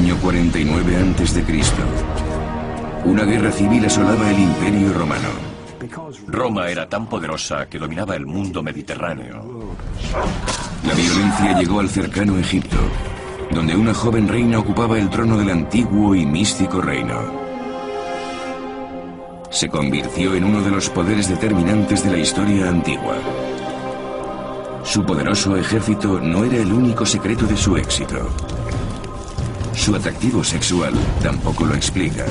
Año 49 a.C. Una guerra civil asolaba el Imperio Romano. Roma era tan poderosa que dominaba el mundo mediterráneo. La violencia llegó al cercano Egipto, donde una joven reina ocupaba el trono del antiguo y místico reino. Se convirtió en uno de los poderes determinantes de la historia antigua. Su poderoso ejército no era el único secreto de su éxito. Su atractivo sexual tampoco lo explica.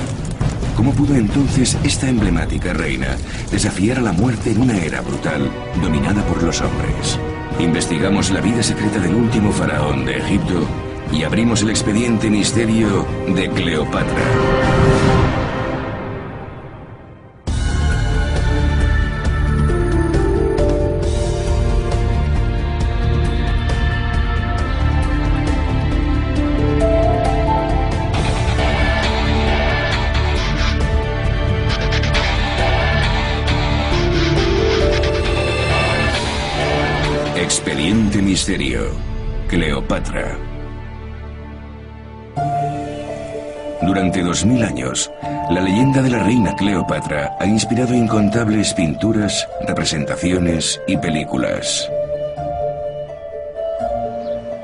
¿Cómo pudo entonces esta emblemática reina desafiar a la muerte en una era brutal dominada por los hombres? Investigamos la vida secreta del último faraón de Egipto y abrimos el expediente misterio de Cleopatra. Expediente misterio, Cleopatra. Durante 2000 años, la leyenda de la reina Cleopatra ha inspirado incontables pinturas, representaciones y películas.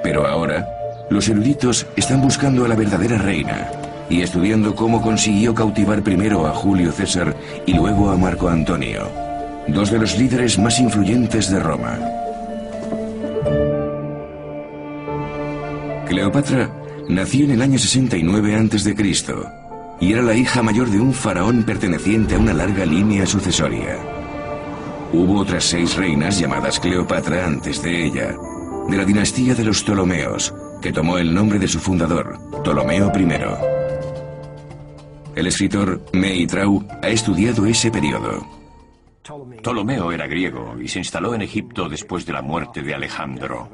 Pero ahora, los eruditos están buscando a la verdadera reina y estudiando cómo consiguió cautivar primero a Julio César y luego a Marco Antonio, dos de los líderes más influyentes de Roma. Cleopatra nació en el año 69 a.C. y era la hija mayor de un faraón perteneciente a una larga línea sucesoria. Hubo otras 6 reinas llamadas Cleopatra antes de ella, de la dinastía de los Ptolomeos, que tomó el nombre de su fundador, Ptolomeo I. El escritor Meitrau ha estudiado ese periodo. Ptolomeo era griego y se instaló en Egipto después de la muerte de Alejandro.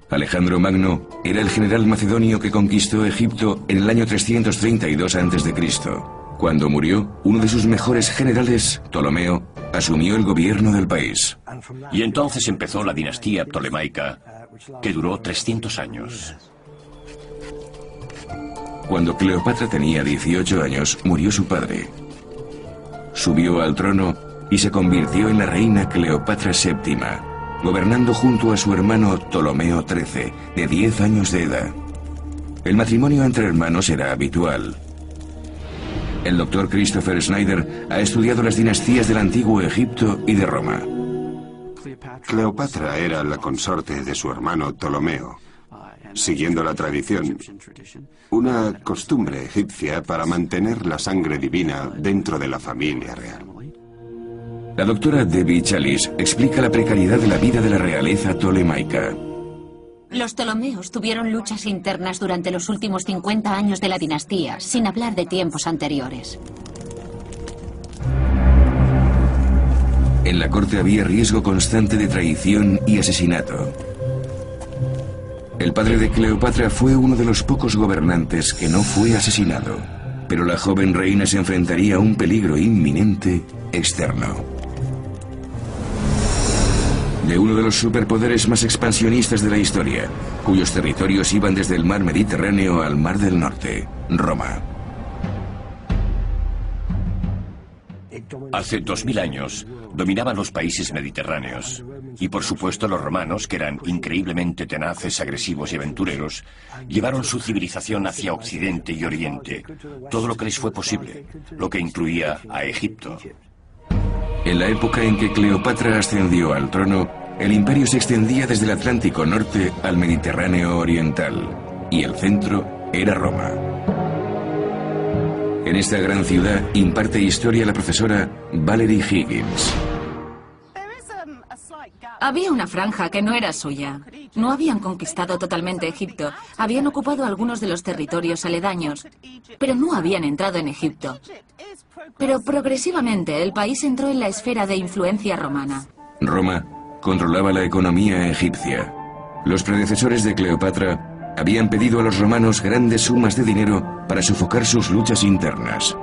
Alejandro Magno era el general macedonio que conquistó Egipto en el año 332 a.C. Cuando murió, uno de sus mejores generales, Ptolomeo, asumió el gobierno del país. Y entonces empezó la dinastía ptolemaica, que duró 300 años. Cuando Cleopatra tenía 18 años, murió su padre. Subió al trono y se convirtió en la reina Cleopatra VII, gobernando junto a su hermano Ptolomeo XIII, de 10 años de edad. El matrimonio entre hermanos era habitual. El doctor Christopher Snyder ha estudiado las dinastías del antiguo Egipto y de Roma. Cleopatra era la consorte de su hermano Ptolomeo, siguiendo la tradición, una costumbre egipcia para mantener la sangre divina dentro de la familia real. La doctora Debbie Chalice explica la precariedad de la vida de la realeza ptolemaica. Los Ptolomeos tuvieron luchas internas durante los últimos 50 años de la dinastía, sin hablar de tiempos anteriores. En la corte había riesgo constante de traición y asesinato. El padre de Cleopatra fue uno de los pocos gobernantes que no fue asesinado, pero la joven reina se enfrentaría a un peligro inminente externo. De uno de los superpoderes más expansionistas de la historia, cuyos territorios iban desde el mar Mediterráneo al mar del Norte, Roma. Hace 2000 años dominaban los países mediterráneos y por supuesto los romanos, que eran increíblemente tenaces, agresivos y aventureros, llevaron su civilización hacia Occidente y Oriente, todo lo que les fue posible, lo que incluía a Egipto. En la época en que Cleopatra ascendió al trono, el imperio se extendía desde el Atlántico Norte al Mediterráneo Oriental, y el centro era Roma. En esta gran ciudad imparte historia la profesora Valerie Higgins. Había una franja que no era suya. No habían conquistado totalmente Egipto, habían ocupado algunos de los territorios aledaños, pero no habían entrado en Egipto. Pero progresivamente el país entró en la esfera de influencia romana. Roma controlaba la economía egipcia. Los predecesores de Cleopatra habían pedido a los romanos grandes sumas de dinero para sofocar sus luchas internas.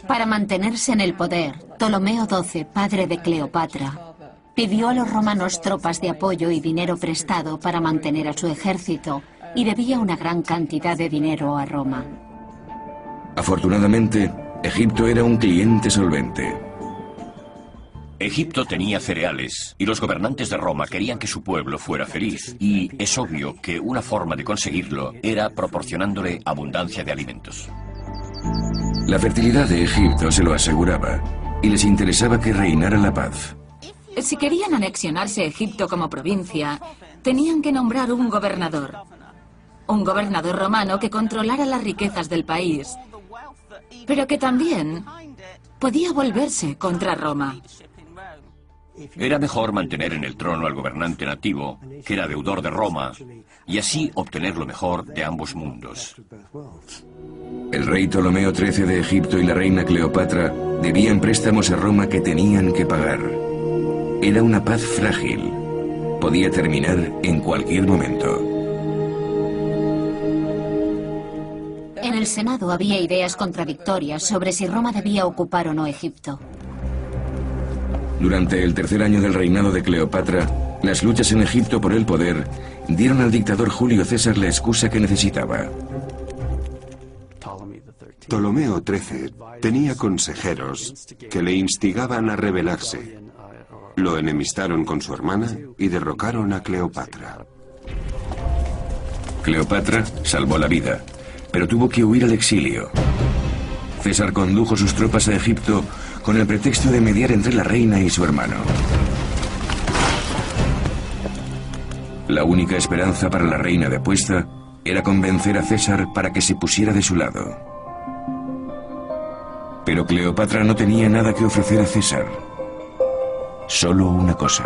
Para mantenerse en el poder, Ptolomeo XII, padre de Cleopatra, pidió a los romanos tropas de apoyo y dinero prestado para mantener a su ejército y debía una gran cantidad de dinero a Roma. Afortunadamente, Egipto era un cliente solvente. Egipto tenía cereales y los gobernantes de Roma querían que su pueblo fuera feliz. Y es obvio que una forma de conseguirlo era proporcionándole abundancia de alimentos. La fertilidad de Egipto se lo aseguraba y les interesaba que reinara la paz. Si querían anexionarse Egipto como provincia, tenían que nombrar un gobernador. Un gobernador romano que controlara las riquezas del país, pero que también podía volverse contra Roma. Era mejor mantener en el trono al gobernante nativo, que era deudor de Roma, y así obtener lo mejor de ambos mundos. El rey Ptolomeo XIII de Egipto y la reina Cleopatra debían préstamos a Roma que tenían que pagar. Era una paz frágil. Podía terminar en cualquier momento. En el Senado había ideas contradictorias sobre si Roma debía ocupar o no Egipto. Durante el tercer año del reinado de Cleopatra, las luchas en Egipto por el poder dieron al dictador Julio César la excusa que necesitaba. Ptolomeo XIII tenía consejeros que le instigaban a rebelarse. Lo enemistaron con su hermana y derrocaron a Cleopatra. Cleopatra salvó la vida, pero tuvo que huir al exilio. César condujo sus tropas a Egipto con el pretexto de mediar entre la reina y su hermano. La única esperanza para la reina depuesta era convencer a César para que se pusiera de su lado. Pero Cleopatra no tenía nada que ofrecer a César. Solo una cosa.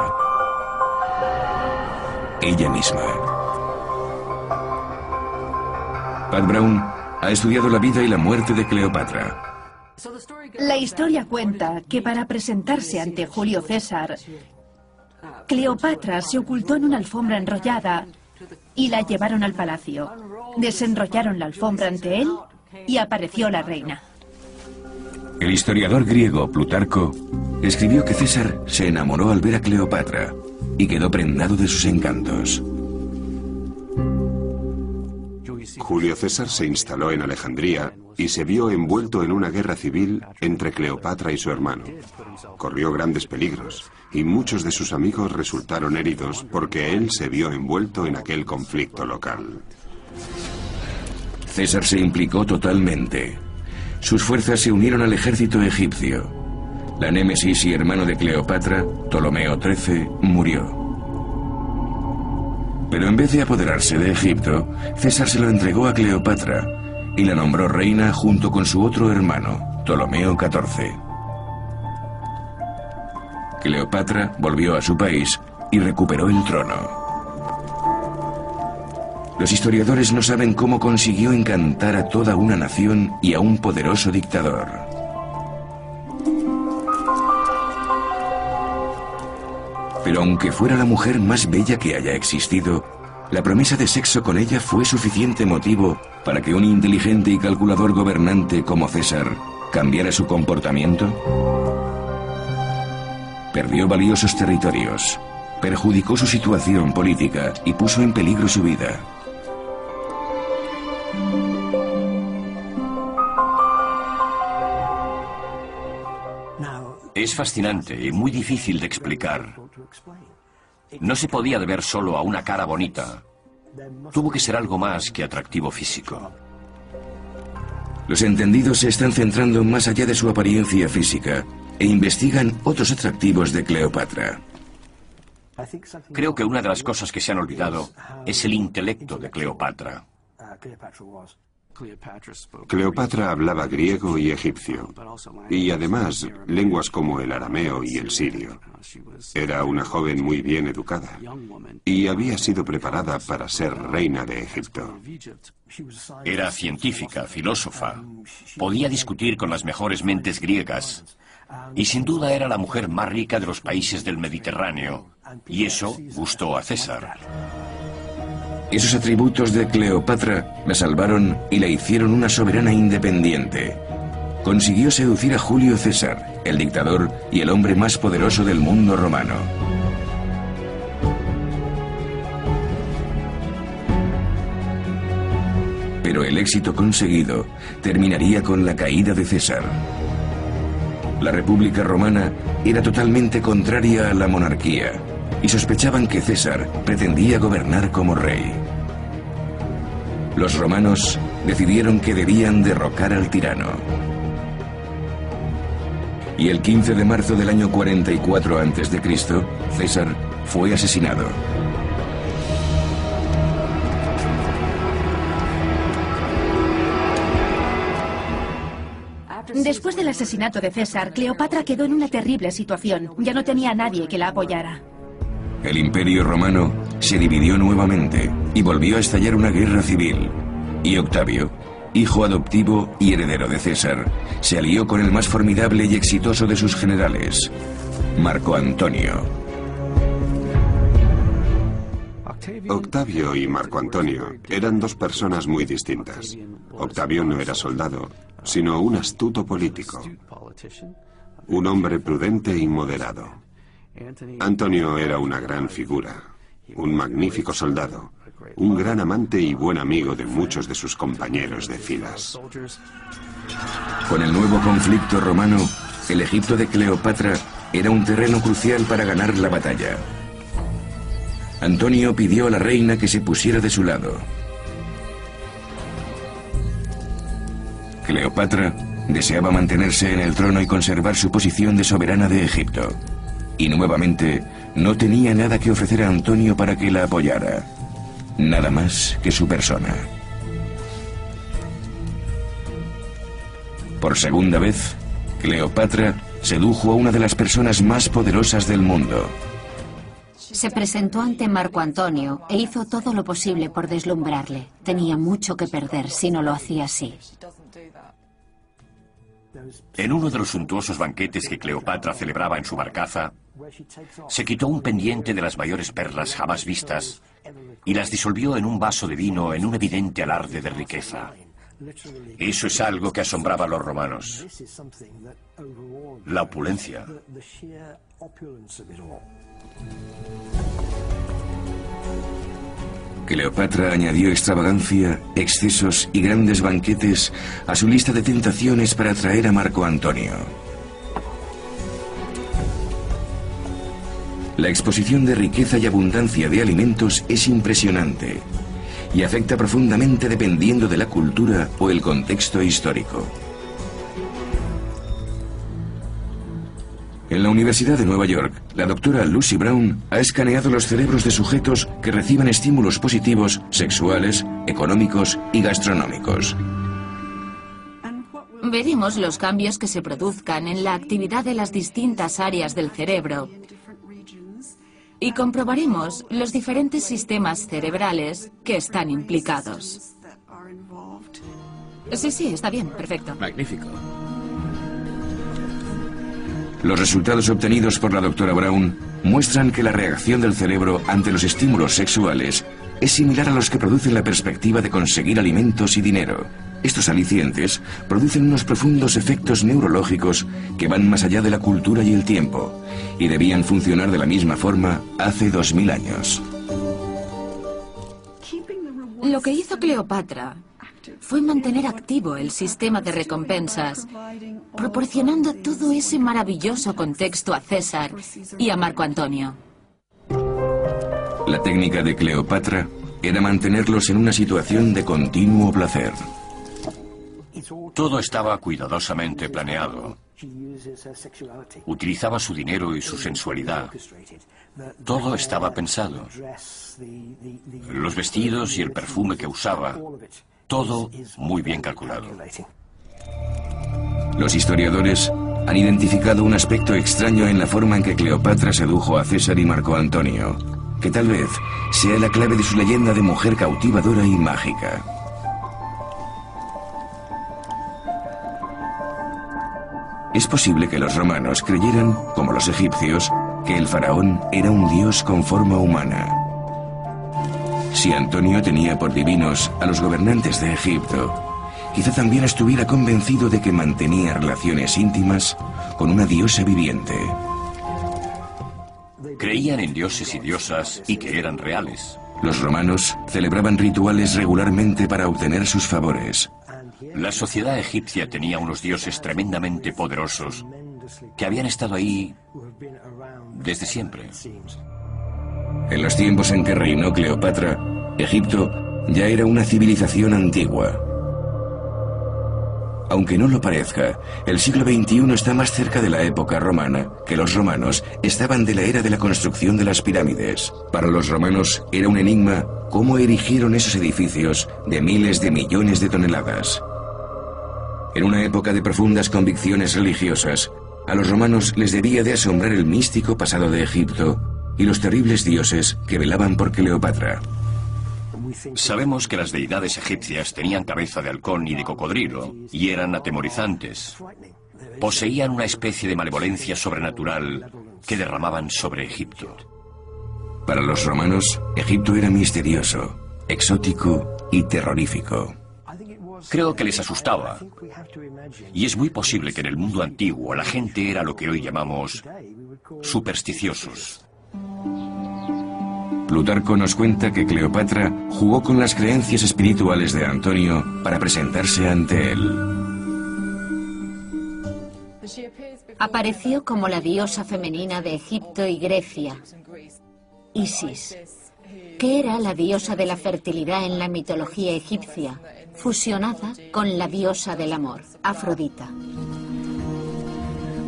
Ella misma. Pat Brown ha estudiado la vida y la muerte de Cleopatra. La historia cuenta que para presentarse ante Julio César, Cleopatra se ocultó en una alfombra enrollada y la llevaron al palacio. Desenrollaron la alfombra ante él y apareció la reina. El historiador griego Plutarco escribió que César se enamoró al ver a Cleopatra y quedó prendado de sus encantos. Julio César se instaló en Alejandría y se vio envuelto en una guerra civil entre Cleopatra y su hermano. Corrió grandes peligros y muchos de sus amigos resultaron heridos porque él se vio envuelto en aquel conflicto local. César se implicó totalmente. Sus fuerzas se unieron al ejército egipcio. La némesis y hermano de Cleopatra, Ptolomeo XIII, murió. Pero en vez de apoderarse de Egipto, César se lo entregó a Cleopatra y la nombró reina junto con su otro hermano, Ptolomeo XIV. Cleopatra volvió a su país y recuperó el trono. Los historiadores no saben cómo consiguió encantar a toda una nación y a un poderoso dictador. Pero aunque fuera la mujer más bella que haya existido, la promesa de sexo con ella fue suficiente motivo para que un inteligente y calculador gobernante como César cambiara su comportamiento. Perdió valiosos territorios, perjudicó su situación política y puso en peligro su vida. Es fascinante y muy difícil de explicar. No se podía deber solo a una cara bonita. Tuvo que ser algo más que atractivo físico. Los entendidos se están centrando más allá de su apariencia física e investigan otros atractivos de Cleopatra. Creo que una de las cosas que se han olvidado es el intelecto de Cleopatra. Cleopatra hablaba griego y egipcio, y además lenguas como el arameo y el sirio. Era una joven muy bien educada, y había sido preparada para ser reina de Egipto. Era científica, filósofa, podía discutir con las mejores mentes griegas, y sin duda era la mujer más rica de los países del Mediterráneo, y eso gustó a César. Esos atributos de Cleopatra la salvaron y la hicieron una soberana independiente. Consiguió seducir a Julio César, el dictador y el hombre más poderoso del mundo romano. Pero el éxito conseguido terminaría con la caída de César. La República Romana era totalmente contraria a la monarquía y sospechaban que César pretendía gobernar como rey. Los romanos decidieron que debían derrocar al tirano. Y el 15 de marzo del año 44 a.C., César fue asesinado. Después del asesinato de César, Cleopatra quedó en una terrible situación. Ya no tenía a nadie que la apoyara. El Imperio Romano se dividió nuevamente y volvió a estallar una guerra civil. Y Octavio, hijo adoptivo y heredero de César, se alió con el más formidable y exitoso de sus generales, Marco Antonio. Octavio y Marco Antonio eran dos personas muy distintas. Octavio no era soldado, sino un astuto político, un hombre prudente y moderado. Antonio era una gran figura, un magnífico soldado, un gran amante y buen amigo de muchos de sus compañeros de filas. Con el nuevo conflicto romano, el Egipto de Cleopatra era un terreno crucial para ganar la batalla. Antonio pidió a la reina que se pusiera de su lado. Cleopatra deseaba mantenerse en el trono y conservar su posición de soberana de Egipto. Y nuevamente no tenía nada que ofrecer a Antonio para que la apoyara. Nada más que su persona. Por segunda vez, Cleopatra sedujo a una de las personas más poderosas del mundo. Se presentó ante Marco Antonio e hizo todo lo posible por deslumbrarle. Tenía mucho que perder si no lo hacía así. En uno de los suntuosos banquetes que Cleopatra celebraba en su barcaza, se quitó un pendiente de las mayores perlas jamás vistas y las disolvió en un vaso de vino en un evidente alarde de riqueza. Eso es algo que asombraba a los romanos. La opulencia. Cleopatra añadió extravagancia, excesos y grandes banquetes a su lista de tentaciones para atraer a Marco Antonio. La exposición de riqueza y abundancia de alimentos es impresionante y afecta profundamente dependiendo de la cultura o el contexto histórico. En la Universidad de Nueva York, la doctora Lucy Brown ha escaneado los cerebros de sujetos que reciben estímulos positivos sexuales, económicos y gastronómicos. Veremos los cambios que se produzcan en la actividad de las distintas áreas del cerebro y comprobaremos los diferentes sistemas cerebrales que están implicados. Sí, está bien, perfecto. Magnífico. Los resultados obtenidos por la doctora Brown muestran que la reacción del cerebro ante los estímulos sexuales es similar a los que producen la perspectiva de conseguir alimentos y dinero. Estos alicientes producen unos profundos efectos neurológicos que van más allá de la cultura y el tiempo, y debían funcionar de la misma forma hace 2000 años. Lo que hizo Cleopatra fue mantener activo el sistema de recompensas, proporcionando todo ese maravilloso contexto a César y a Marco Antonio. La técnica de Cleopatra era mantenerlos en una situación de continuo placer. Todo estaba cuidadosamente planeado. Utilizaba su dinero y su sensualidad. Todo estaba pensado. Los vestidos y el perfume que usaba, todo muy bien calculado. Los historiadores han identificado un aspecto extraño en la forma en que Cleopatra sedujo a César y Marco Antonio, que tal vez sea la clave de su leyenda de mujer cautivadora y mágica. Es posible que los romanos creyeran, como los egipcios, que el faraón era un dios con forma humana. Si Antonio tenía por divinos a los gobernantes de Egipto, quizá también estuviera convencido de que mantenía relaciones íntimas con una diosa viviente. Creían en dioses y diosas y que eran reales. Los romanos celebraban rituales regularmente para obtener sus favores. La sociedad egipcia tenía unos dioses tremendamente poderosos que habían estado ahí desde siempre. En los tiempos en que reinó Cleopatra, Egipto ya era una civilización antigua. Aunque no lo parezca, el siglo XXI está más cerca de la época romana, que los romanos estaban de la era de la construcción de las pirámides. Para los romanos era un enigma cómo erigieron esos edificios de miles de millones de toneladas. En una época de profundas convicciones religiosas, a los romanos les debía de asombrar el místico pasado de Egipto y los terribles dioses que velaban por Cleopatra. Sabemos que las deidades egipcias tenían cabeza de halcón y de cocodrilo y eran atemorizantes. Poseían una especie de malevolencia sobrenatural que derramaban sobre Egipto. Para los romanos, Egipto era misterioso, exótico y terrorífico. Creo que les asustaba. Y es muy posible que en el mundo antiguo la gente era lo que hoy llamamos supersticiosos. Plutarco nos cuenta que Cleopatra jugó con las creencias espirituales de Antonio para presentarse ante él. Apareció como la diosa femenina de Egipto y Grecia, Isis, que era la diosa de la fertilidad en la mitología egipcia, fusionada con la diosa del amor, Afrodita.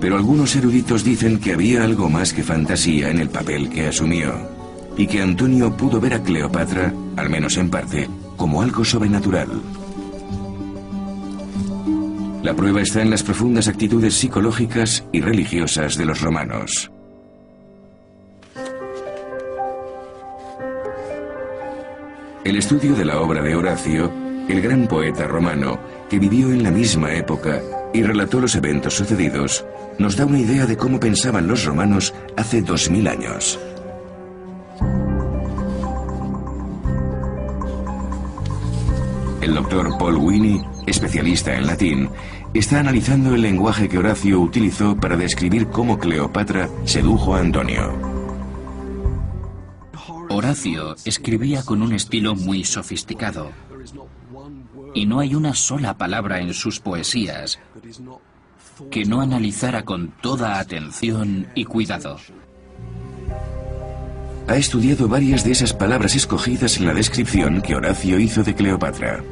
Pero algunos eruditos dicen que había algo más que fantasía en el papel que asumió, y que Antonio pudo ver a Cleopatra, al menos en parte, como algo sobrenatural. La prueba está en las profundas actitudes psicológicas y religiosas de los romanos. El estudio de la obra de Horacio, el gran poeta romano, que vivió en la misma época y relató los eventos sucedidos, nos da una idea de cómo pensaban los romanos hace 2000 años. El doctor Paul Winnie, especialista en latín, está analizando el lenguaje que Horacio utilizó para describir cómo Cleopatra sedujo a Antonio. Horacio escribía con un estilo muy sofisticado, y no hay una sola palabra en sus poesías que no analizara con toda atención y cuidado. Ha estudiado varias de esas palabras escogidas en la descripción que Horacio hizo de Cleopatra.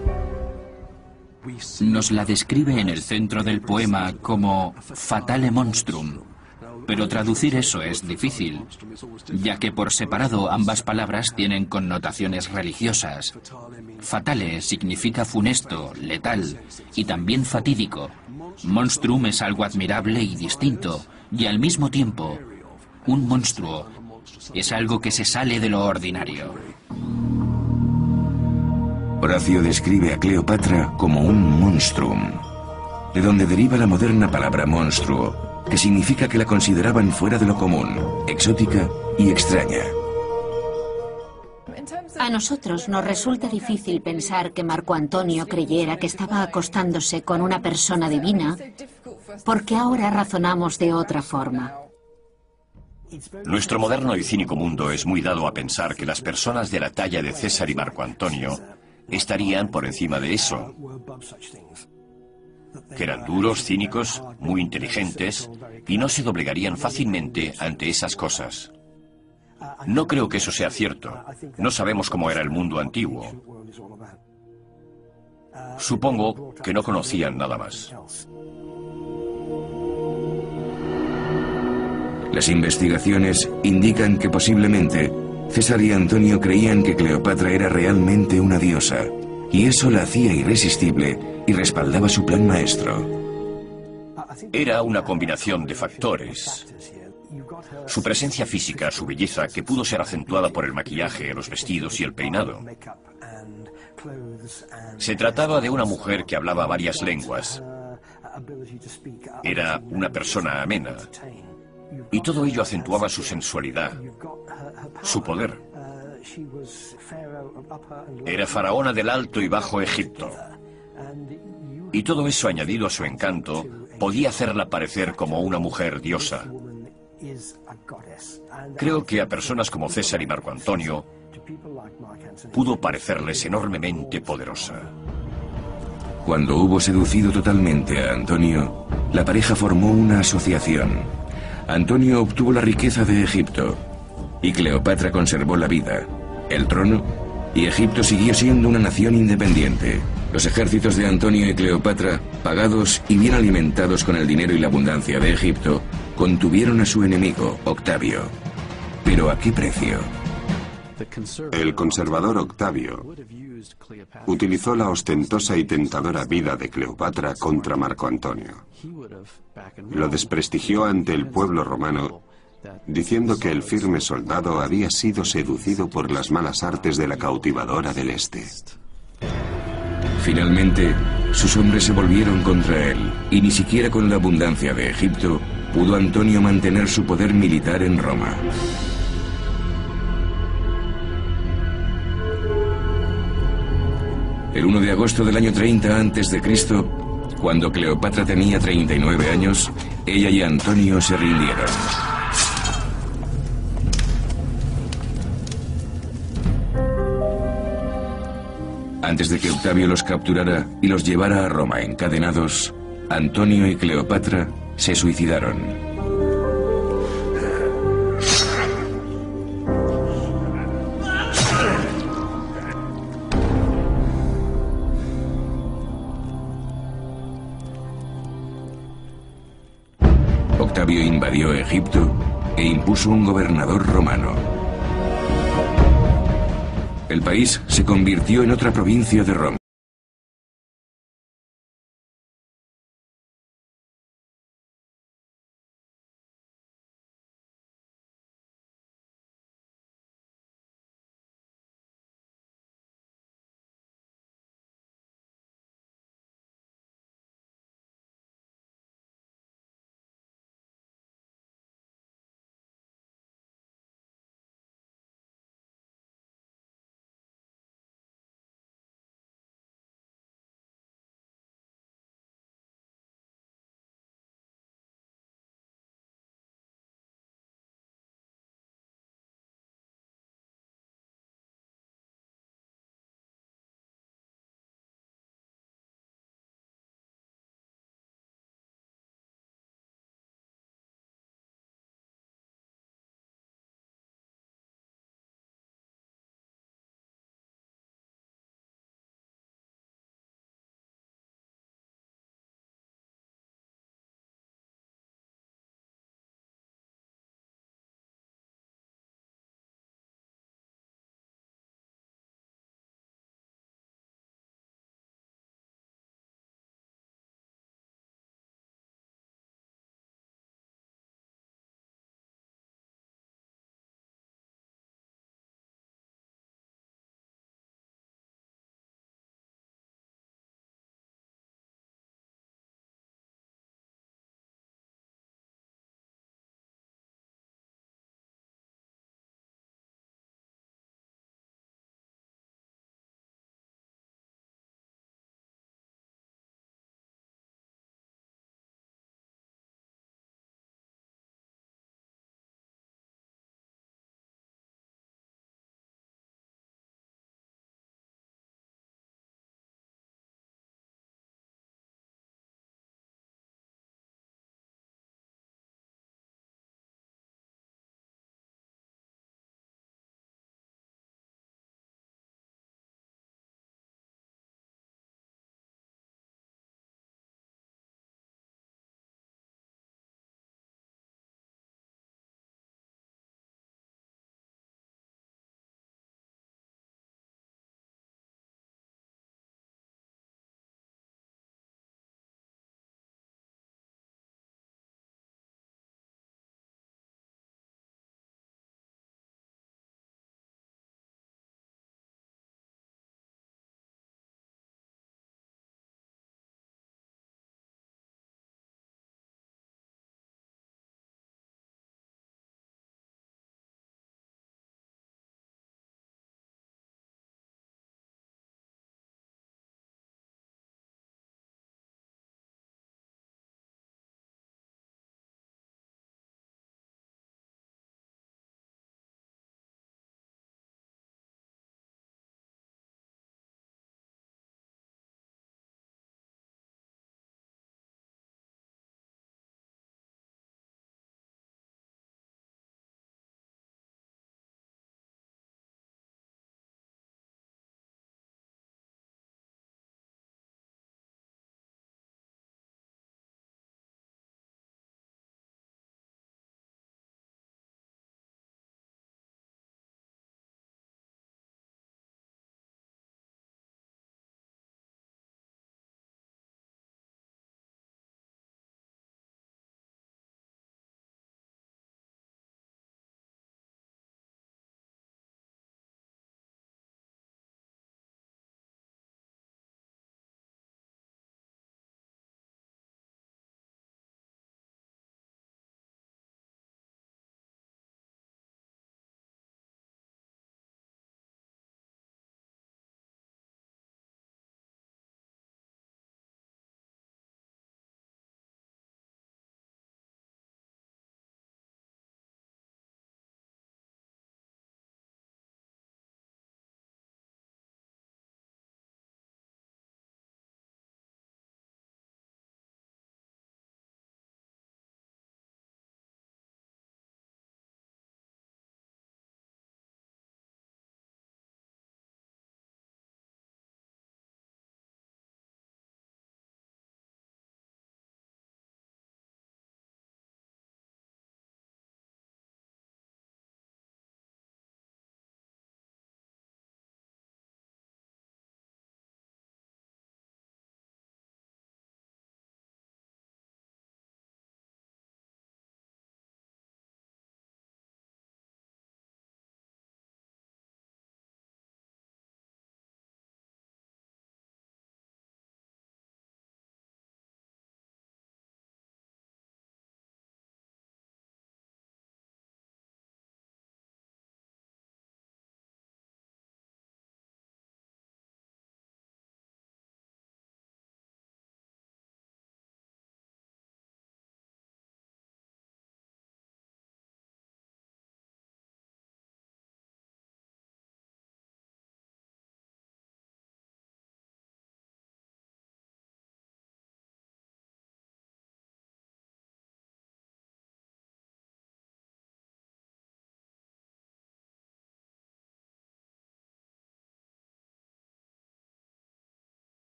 Nos la describe en el centro del poema como fatale monstrum, pero traducir eso es difícil, ya que por separado ambas palabras tienen connotaciones religiosas. Fatale significa funesto, letal y también fatídico. Monstrum es algo admirable y distinto, y al mismo tiempo, un monstruo es algo que se sale de lo ordinario. Horacio describe a Cleopatra como un monstrum, de donde deriva la moderna palabra monstruo, que significa que la consideraban fuera de lo común, exótica y extraña. A nosotros nos resulta difícil pensar que Marco Antonio creyera que estaba acostándose con una persona divina, porque ahora razonamos de otra forma. Nuestro moderno y cínico mundo es muy dado a pensar que las personas de la talla de César y Marco Antonio estarían por encima de eso, que eran duros, cínicos, muy inteligentes y no se doblegarían fácilmente ante esas cosas. No creo que eso sea cierto. No sabemos cómo era el mundo antiguo. Supongo que no conocían nada más. Las investigaciones indican que posiblemente César y Antonio creían que Cleopatra era realmente una diosa, y eso la hacía irresistible y respaldaba su plan maestro. Era una combinación de factores. Su presencia física, su belleza, que pudo ser acentuada por el maquillaje, los vestidos y el peinado. Se trataba de una mujer que hablaba varias lenguas. Era una persona amena. Y todo ello acentuaba su sensualidad, su poder. Era faraona del Alto y Bajo Egipto. Y todo eso añadido a su encanto podía hacerla parecer como una mujer diosa. Creo que a personas como César y Marco Antonio pudo parecerles enormemente poderosa. Cuando hubo seducido totalmente a Antonio, la pareja formó una asociación. Antonio obtuvo la riqueza de Egipto y Cleopatra conservó la vida, el trono, y Egipto siguió siendo una nación independiente. Los ejércitos de Antonio y Cleopatra, pagados y bien alimentados con el dinero y la abundancia de Egipto, contuvieron a su enemigo, Octavio. ¿Pero a qué precio? El conservador Octavio utilizó la ostentosa y tentadora vida de Cleopatra contra Marco Antonio. Lo desprestigió ante el pueblo romano, diciendo que el firme soldado había sido seducido por las malas artes de la cautivadora del Este. Finalmente, sus hombres se volvieron contra él, y ni siquiera con la abundancia de Egipto pudo Antonio mantener su poder militar en Roma. El 1 de agosto del año 30 a.C., cuando Cleopatra tenía 39 años, ella y Antonio se rindieron. Antes de que Octavio los capturara y los llevara a Roma encadenados, Antonio y Cleopatra se suicidaron. Octavio invadió Egipto e impuso un gobernador romano. El país se convirtió en otra provincia de Roma.